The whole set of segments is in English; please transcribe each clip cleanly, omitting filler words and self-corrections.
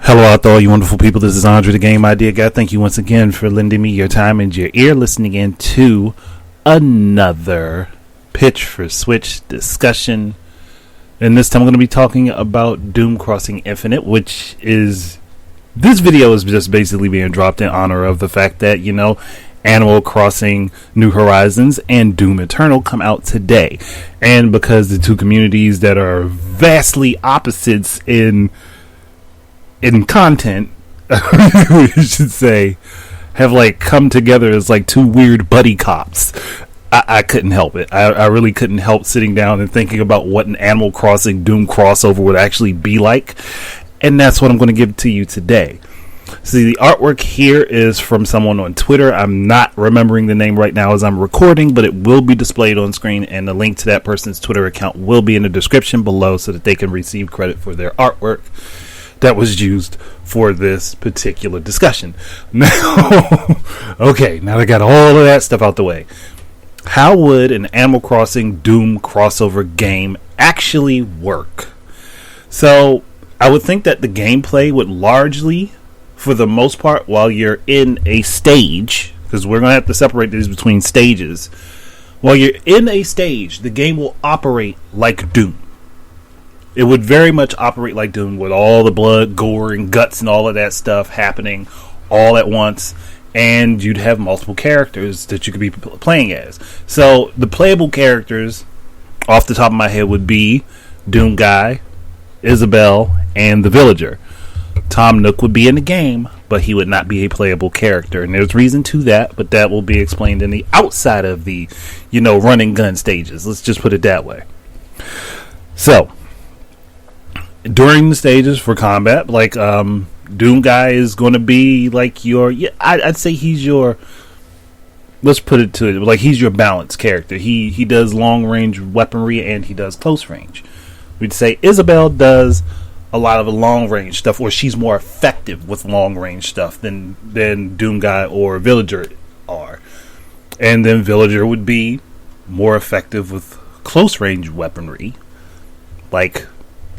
Hello out there, all you wonderful people. This is Andre, the Game Idea Guy. Thank you once again for lending me your time and your ear, listening in to another Pitch for Switch discussion. And this time I'm going to be talking about Doom Crossing Infinite, which is... This video is just basically being dropped in honor of the fact that, Animal Crossing New Horizons and Doom Eternal come out today. And because the two communities that are vastly opposites in content, we should say, have come together as two weird buddy cops. I couldn't help it. I really couldn't help sitting down and thinking about what an Animal Crossing Doom crossover would actually be like. And that's what I'm going to give to you today. See, the artwork here is from someone on Twitter. I'm not remembering the name right now as I'm recording, but it will be displayed on screen, and the link to that person's Twitter account will be in the description below so that they can receive credit for their artwork that was used for this particular discussion. Now, okay, now that I got all of that stuff out the way, how would an Animal Crossing Doom crossover game actually work? So, I would think that the gameplay would largely, for the most part, while you're in a stage, because we're going to have to separate these between stages, while you're in a stage, the game will operate like Doom. It would very much operate like Doom, with all the blood, gore, and guts and all of that stuff happening all at once. And you'd have multiple characters that you could be playing as. So the playable characters, off the top of my head, would be Doom Guy, Isabelle, and the Villager. Tom Nook would be in the game, but he would not be a playable character. And there's reason to that, but that will be explained in the outside of the, run and gun stages. Let's just put it that way. So, during the stages for combat, Doom Guy is going to be I'd say he's your, let's put it to it, he's your balanced character. He does long range weaponry and he does close range. We'd say Isabelle does a lot of the long range stuff, or she's more effective with long range stuff than Doom Guy or Villager are. And then Villager would be more effective with close range weaponry, like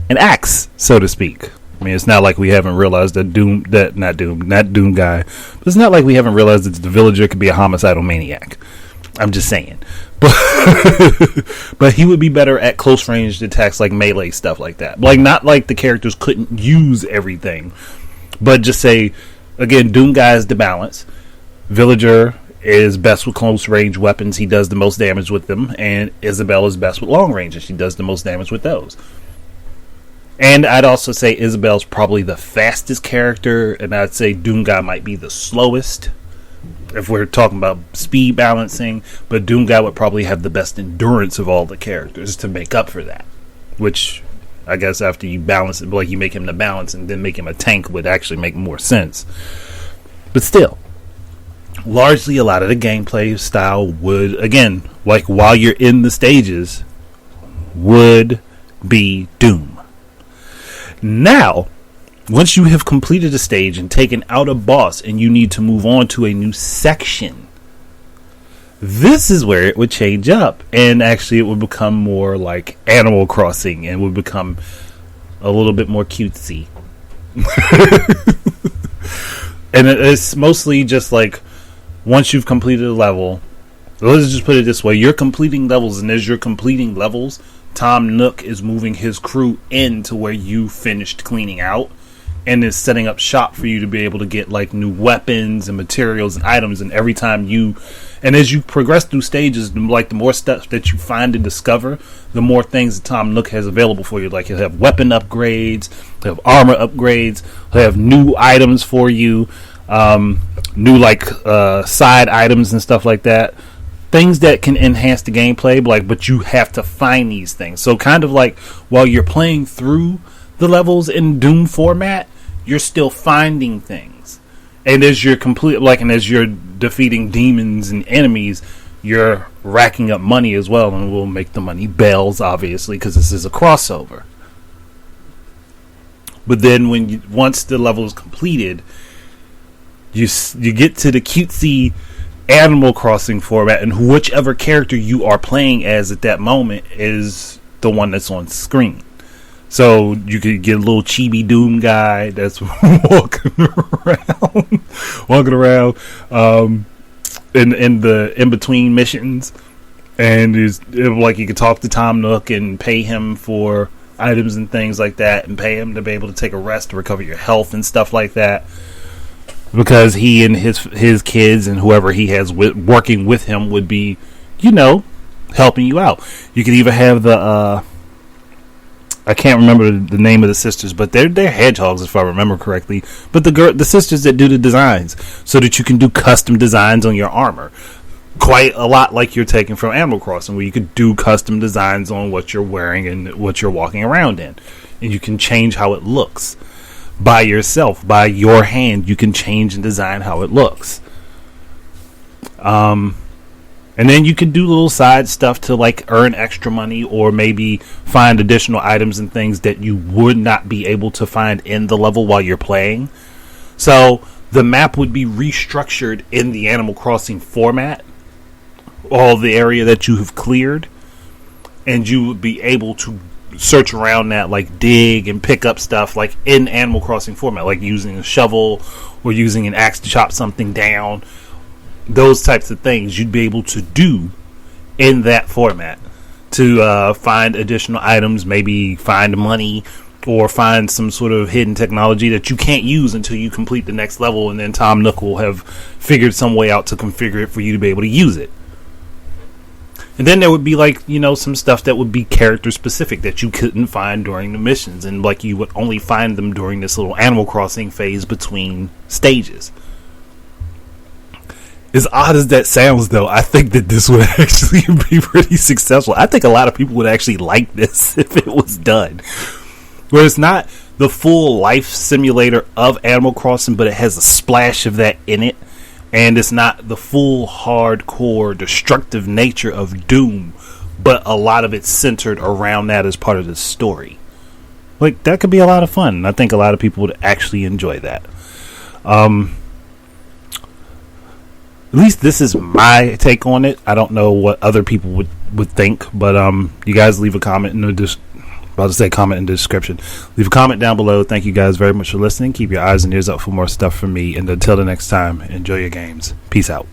an axe, so to speak. I mean, it's not like we haven't realized that not Doom Guy, but it's not like we haven't realized that the Villager could be a homicidal maniac. I'm just saying. But he would be better at close range attacks, like melee stuff like that. Not like the characters couldn't use everything, but just say, again, Doom Guy is the balance. Villager is best with close range weapons. He does the most damage with them. And Isabelle is best with long range, and she does the most damage with those. And I'd also say Isabelle's probably the fastest character, and I'd say Doom Guy might be the slowest, if we're talking about speed balancing. But Doom Guy would probably have the best endurance of all the characters to make up for that. Which, I guess after you balance it, you make him the balance and then make him a tank would actually make more sense. But still, largely a lot of the gameplay style would, again, while you're in the stages, would be Doom. Now, once you have completed a stage and taken out a boss and you need to move on to a new section, this is where it would change up. And actually it would become more like Animal Crossing and would become a little bit more cutesy. And it's mostly just once you've completed a level, let's just put it this way, you're completing levels, and as you're completing levels, Tom Nook is moving his crew into where you finished cleaning out and is setting up shop for you to be able to get new weapons and materials and items. And every time as you progress through stages, the more stuff that you find and discover, the more things that Tom Nook has available for you. He'll have weapon upgrades, he'll have armor upgrades, he'll have new items for you, new side items and stuff like that. Things that can enhance the gameplay, but you have to find these things. So kind of while you're playing through the levels in Doom format, you're still finding things. And as you're and as you're defeating demons and enemies, you're racking up money as well, and we'll make the money bells, obviously, because this is a crossover. But then once the level is completed, you get to the cutesy Animal Crossing format, and whichever character you are playing as at that moment is the one that's on screen. So you could get a little chibi Doom guy that's walking around in the in between missions, and like you could talk to Tom Nook and pay him for items and things like that, and pay him to be able to take a rest to recover your health and stuff like that. Because he and his kids and whoever he has working with him would be, helping you out. You could even have the I can't remember the name of the sisters, but they're hedgehogs if I remember correctly. But the sisters that do the designs, so that you can do custom designs on your armor, quite a lot like you're taking from Animal Crossing, where you could do custom designs on what you're wearing and what you're walking around in, and you can change how it looks. By yourself, by your hand, you can change and design how it looks. And then you can do little side stuff to like earn extra money, or maybe find additional items and things that you would not be able to find in the level while you're playing. So the map would be restructured in the Animal Crossing format, all the area that you have cleared, and you would be able to search around that, like dig and pick up stuff like in Animal Crossing format, like using a shovel or using an axe to chop something down. Those types of things you'd be able to do in that format to find additional items, maybe find money, or find some sort of hidden technology that you can't use until you complete the next level, and then Tom Nook will have figured some way out to configure it for you to be able to use it. And then there would be like, some stuff that would be character specific that you couldn't find during the missions, and like you would only find them during this little Animal Crossing phase between stages. As odd as that sounds, though, I think that this would actually be pretty successful. I think a lot of people would actually like this if it was done. Where it's not the full life simulator of Animal Crossing, but it has a splash of that in it. And it's not the full hardcore destructive nature of Doom, but a lot of it's centered around that as part of the story. Like, that could be a lot of fun. I think a lot of people would actually enjoy that. At least this is my take on it. I don't know what other people would think, but you guys leave a comment in the comment in the description. Leave a comment down below. Thank you guys very much for listening. Keep your eyes and ears up for more stuff from me, and until the next time, enjoy your games. Peace out.